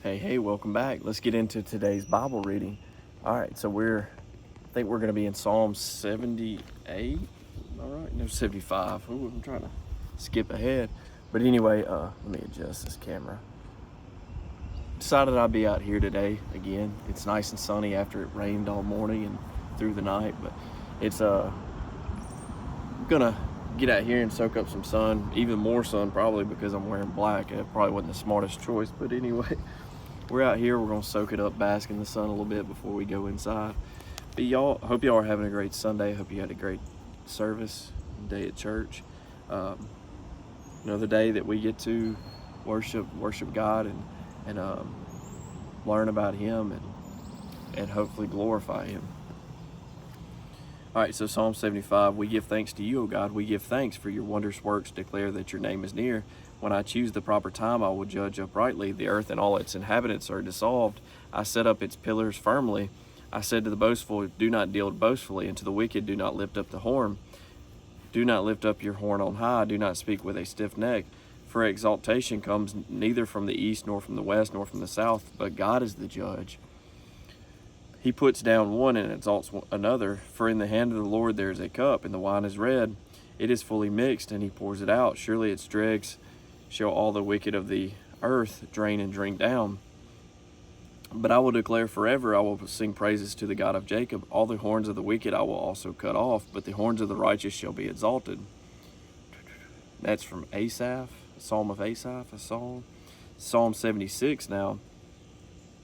Hey, welcome back. Let's get into today's Bible reading. All right, so I think we're going to be in Psalm 78. All right, no, 75. Ooh, I'm trying to skip ahead. But anyway, let me adjust this camera. Decided I'd be out here today again. It's nice and sunny after it rained all morning and through the night, but it's gonna get out here and soak up some sun, even more sun probably because I'm wearing black. It probably wasn't the smartest choice, but anyway. We're out here, we're gonna soak it up, bask in the sun a little bit before we go inside. But hope y'all are having a great Sunday. Hope you had a great service, day at church. Another day that we get to worship God and learn about Him and hopefully glorify Him. All right, so Psalm 75, we give thanks to you, O God. We give thanks for your wondrous works, declare that your name is near. When I choose the proper time, I will judge uprightly. The earth and all its inhabitants are dissolved. I set up its pillars firmly. I said to the boastful, do not deal boastfully, and to the wicked, do not lift up the horn. Do not lift up your horn on high. Do not speak with a stiff neck. For exaltation comes neither from the east, nor from the west, nor from the south, but God is the judge. He puts down one and exalts another. For in the hand of the Lord there is a cup, and the wine is red. It is fully mixed, and he pours it out. Surely its dregs shall all the wicked of the earth drain and drink down. But I will declare forever, I will sing praises to the God of Jacob. All the horns of the wicked I will also cut off, but the horns of the righteous shall be exalted. That's from Asaph, a psalm of Asaph, a psalm. Psalm 76 now,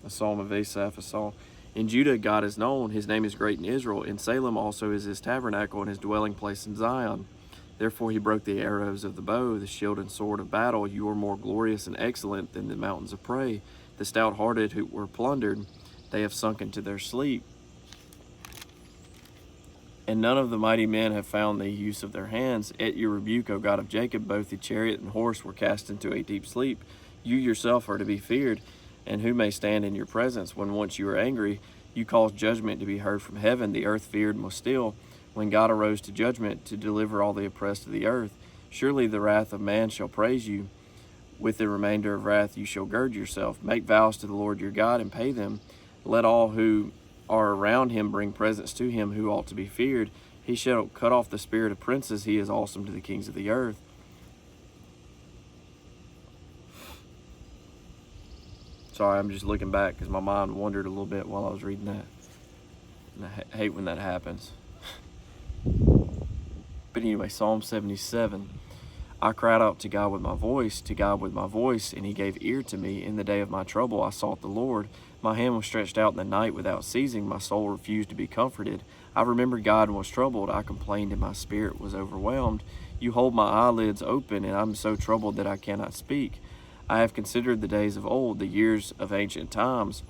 a psalm of Asaph, a psalm. In Judah God is known, his name is great in Israel. In Salem also is his tabernacle and his dwelling place in Zion. Therefore he broke the arrows of the bow, the shield and sword of battle. You are more glorious and excellent than the mountains of prey. The stout-hearted who were plundered, they have sunk into their sleep. And none of the mighty men have found the use of their hands. At your rebuke, O God of Jacob, both the chariot and horse were cast into a deep sleep. You yourself are to be feared, and who may stand in your presence? When once you are angry, you caused judgment to be heard from heaven. The earth feared and was still, when God arose to judgment to deliver all the oppressed of the earth. Surely the wrath of man shall praise you. With the remainder of wrath you shall gird yourself. Make vows to the Lord your God and pay them. Let all who are around him bring presents to him who ought to be feared. He shall cut off the spirit of princes. He is awesome to the kings of the earth. Sorry, I'm just looking back because my mind wandered a little bit while I was reading that. And I hate when that happens. But anyway, Psalm 77. I cried out to God with my voice, and he gave ear to me. In the day of my trouble, I sought the Lord. My hand was stretched out in the night without ceasing. My soul refused to be comforted. I remembered God and was troubled. I complained and my spirit was overwhelmed. You hold my eyelids open, and I'm so troubled that I cannot speak. I have considered the days of old, the years of ancient times.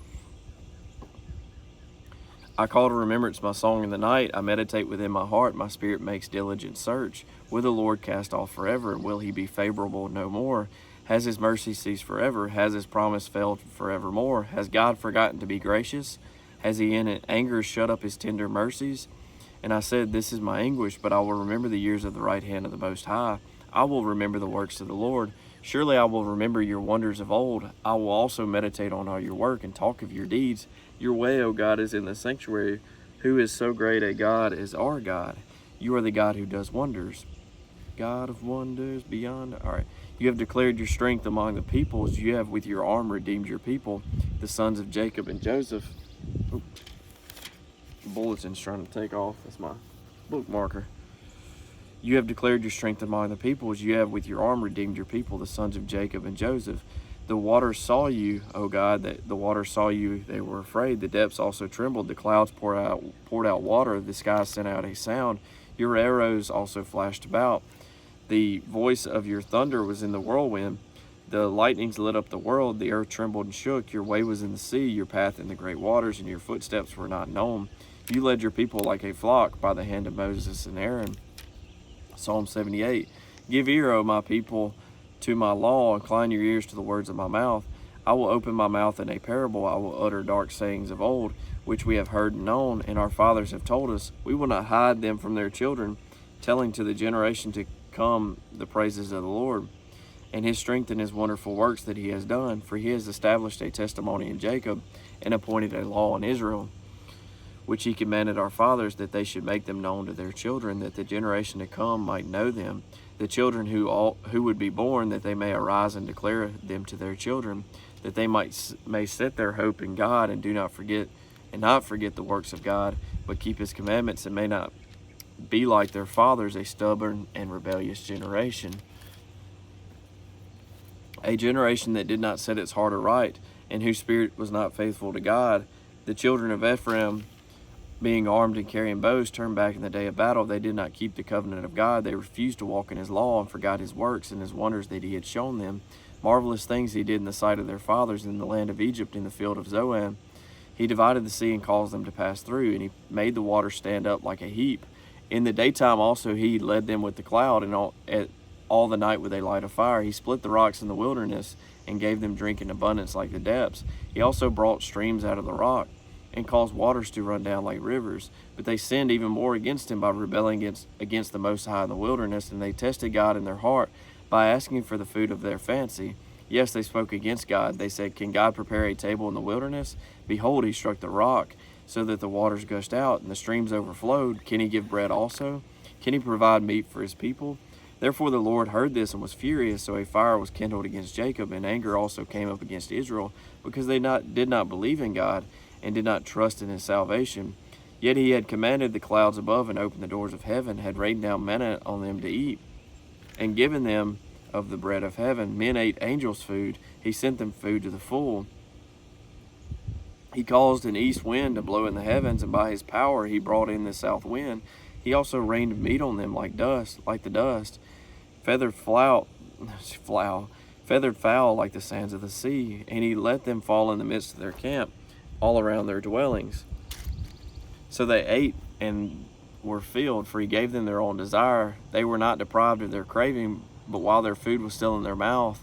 I call to remembrance my song in the night. I meditate within my heart. My spirit makes diligent search. Will the Lord cast off forever? And will he be favorable no more? Has his mercy ceased forever? Has his promise failed forevermore? Has God forgotten to be gracious? Has he in anger shut up his tender mercies? And I said, this is my anguish, but I will remember the years of the right hand of the Most High. I will remember the works of the Lord. Surely I will remember your wonders of old. I will also meditate on all your work and talk of your deeds. Your way, O God, is in the sanctuary. Who is so great a God as our God? You are the God who does wonders. God of wonders beyond. All right. You have declared your strength among the peoples. You have with your arm redeemed your people, the sons of Jacob and Joseph. Oh, the bulletin's trying to take off. That's my bookmarker. You have declared your strength among the peoples. You have with your arm redeemed your people, the sons of Jacob and Joseph. The waters saw you, O God, the waters saw you, they were afraid. The depths also trembled. The clouds poured out water. The sky sent out a sound. Your arrows also flashed about. The voice of your thunder was in the whirlwind. The lightnings lit up the world. The earth trembled and shook. Your way was in the sea, your path in the great waters, and your footsteps were not known. You led your people like a flock by the hand of Moses and Aaron. Psalm 78. Give ear, O my people, to my law. Incline your ears to the words of my mouth. I will open my mouth in a parable. I will utter dark sayings of old, which we have heard and known, and our fathers have told us. We will not hide them from their children, telling to the generation to come the praises of the Lord. and his strength and his wonderful works that he has done. For he has established a testimony in Jacob, and appointed a law in Israel, which he commanded our fathers, that they should make them known to their children, that the generation to come might know them, the children who would be born, that they may arise and declare them to their children, that they may set their hope in God, and not forget the works of God, but keep his commandments, and may not be like their fathers, a stubborn and rebellious generation, a generation that did not set its heart aright, and whose spirit was not faithful to God. The children of Ephraim, being armed and carrying bows, turned back in the day of battle. They did not keep the covenant of God. They refused to walk in his law, and forgot his works and his wonders that he had shown them. Marvelous things he did in the sight of their fathers in the land of Egypt, in the field of Zoan. He divided the sea and caused them to pass through, and he made the waters stand up like a heap. In the daytime also he led them with the cloud, and all the night with a light of fire. He split the rocks in the wilderness, and gave them drink in abundance like the depths. He also brought streams out of the rock, and caused waters to run down like rivers. But they sinned even more against him by rebelling against the Most High in the wilderness, and they tested God in their heart by asking for the food of their fancy. Yes, they spoke against God. They said, "Can God prepare a table in the wilderness? Behold, he struck the rock, so that the waters gushed out, and the streams overflowed. Can he give bread also? Can he provide meat for his people?" Therefore the Lord heard this and was furious, so a fire was kindled against Jacob, and anger also came up against Israel, because they did not believe in God, and did not trust in his salvation. Yet he had commanded the clouds above, and opened the doors of heaven, had rained down manna on them to eat, and given them of the bread of heaven. Men ate angels' food. He sent them food to the full. He caused an east wind to blow in the heavens, and by his power he brought in the south wind. He also rained meat on them like the dust, feathered fowl like the sands of the sea, and he let them fall in the midst of their camp, all around their dwellings. So they ate and were filled, for he gave them their own desire. They were not deprived of their craving, but while their food was still in their mouths,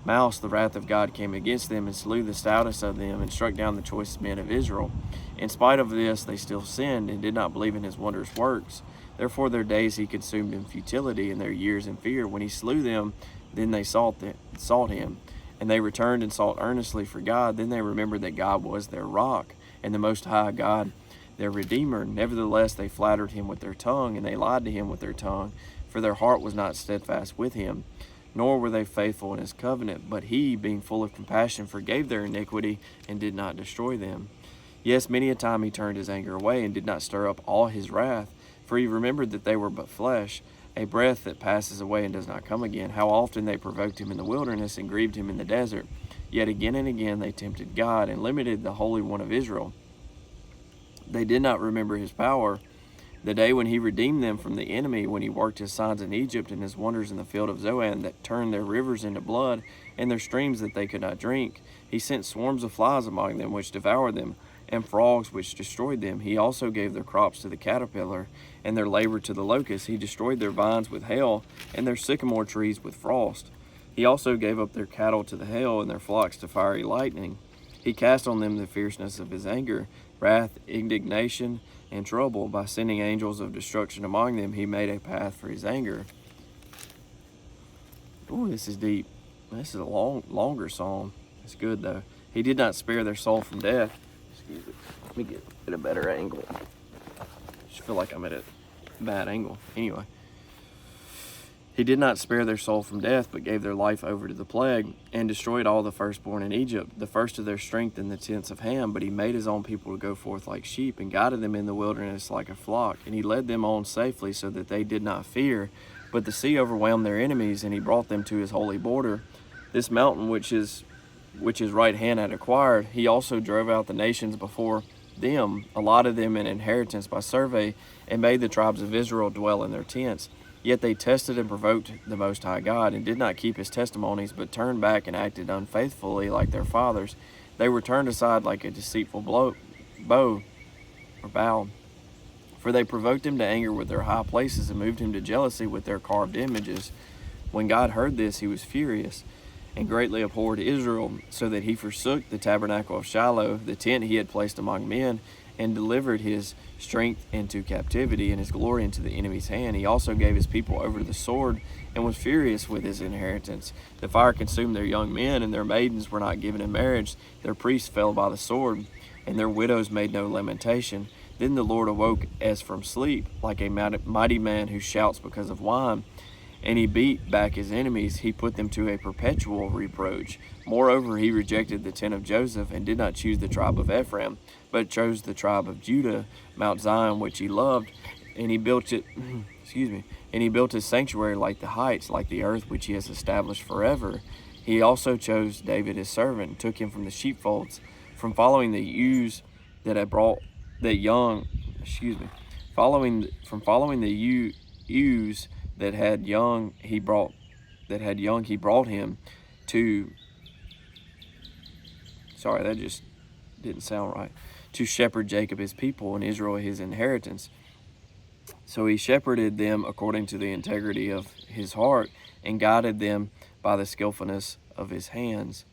the wrath of God came against them, and slew the stoutest of them, and struck down the choicest men of Israel. In spite of this, they still sinned, and did not believe in his wondrous works. Therefore their days he consumed in futility, and their years in fear. When he slew them, then they sought him. And they returned and sought earnestly for God. Then they remembered that God was their rock, and the Most High God their Redeemer. Nevertheless they flattered him with their tongue, and they lied to him with their tongue, for their heart was not steadfast with him, nor were they faithful in his covenant. But he, being full of compassion, forgave their iniquity, and did not destroy them. Yes, many a time he turned his anger away, and did not stir up all his wrath, for he remembered that they were but flesh, a breath that passes away and does not come again. How often they provoked him in the wilderness, and grieved him in the desert. Yet again and again they tempted God, and limited the Holy One of Israel. They did not remember his power, the day when he redeemed them from the enemy, when he worked his signs in Egypt, and his wonders in the field of Zoan, that turned their rivers into blood, and their streams that they could not drink. He sent swarms of flies among them, which devoured them, and frogs which destroyed them. He also gave their crops to the caterpillar, and their labor to the locust. He destroyed their vines with hail, and their sycamore trees with frost. He also gave up their cattle to the hail, and their flocks to fiery lightning. He cast on them the fierceness of his anger, wrath, indignation, and trouble. By sending angels of destruction among them, he made a path for his anger. Ooh, this is deep. This is a longer psalm. It's good, though. He did not spare their soul from death. Excuse me. Let me get at a better angle. I just feel like I'm at a bad angle. Anyway. He did not spare their soul from death, but gave their life over to the plague, and destroyed all the firstborn in Egypt, the first of their strength in the tents of Ham. But he made his own people to go forth like sheep, and guided them in the wilderness like a flock. And he led them on safely, so that they did not fear. But the sea overwhelmed their enemies, and he brought them to his holy border. This mountain which his right hand had acquired, he also drove out the nations before them, allotted them an inheritance by survey, and made the tribes of Israel dwell in their tents. Yet they tested and provoked the Most High God, and did not keep his testimonies, but turned back and acted unfaithfully like their fathers. They were turned aside like a deceitful bow. For they provoked him to anger with their high places, and moved him to jealousy with their carved images. When God heard this, he was furious, and greatly abhorred Israel, so that he forsook the tabernacle of Shiloh, the tent he had placed among men, and delivered his strength into captivity and his glory into the enemy's hand. He also gave his people over to the sword and was furious with his inheritance. The fire consumed their young men, and their maidens were not given in marriage. Their priests fell by the sword, and their widows made no lamentation. Then the Lord awoke as from sleep, like a mighty man who shouts because of wine. And he beat back his enemies. He put them to a perpetual reproach. Moreover, he rejected the tent of Joseph and did not choose the tribe of Ephraim, but chose the tribe of Judah, Mount Zion, which he loved. And he built it, and he built his sanctuary like the heights, like the earth which he has established forever. He also chose David his servant, and took him from the sheepfolds, from following the ewes that had brought that young, following the ewes that had young, he brought him to. Sorry, that just didn't sound right. To shepherd Jacob his people and Israel his inheritance. So he shepherded them according to the integrity of his heart and guided them by the skillfulness of his hands.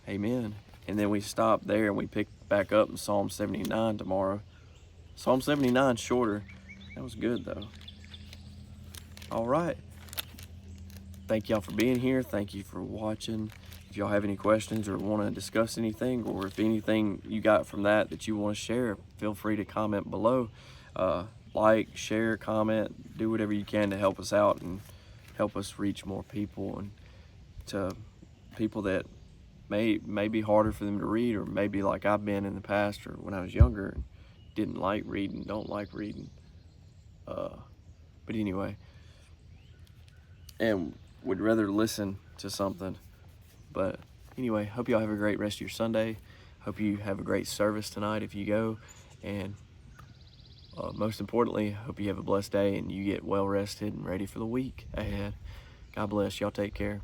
Amen. And then we stop there and we pick back up in Psalm 79 tomorrow. Psalm 79 is shorter. That was good though. All right. Thank y'all for being here. Thank you for watching. If y'all have any questions or want to discuss anything, or if anything you got from that you want to share, feel free to comment below. Like, share, comment, do whatever you can to help us out and help us reach more people, and to people that may be harder for them to read, or maybe like I've been in the past or when I was younger and didn't like reading, don't like reading. But anyway, and would rather listen to something. But anyway, hope y'all have a great rest of your Sunday. Hope you have a great service tonight if you go. And most importantly, hope you have a blessed day and you get well rested and ready for the week ahead. God bless. Y'all take care.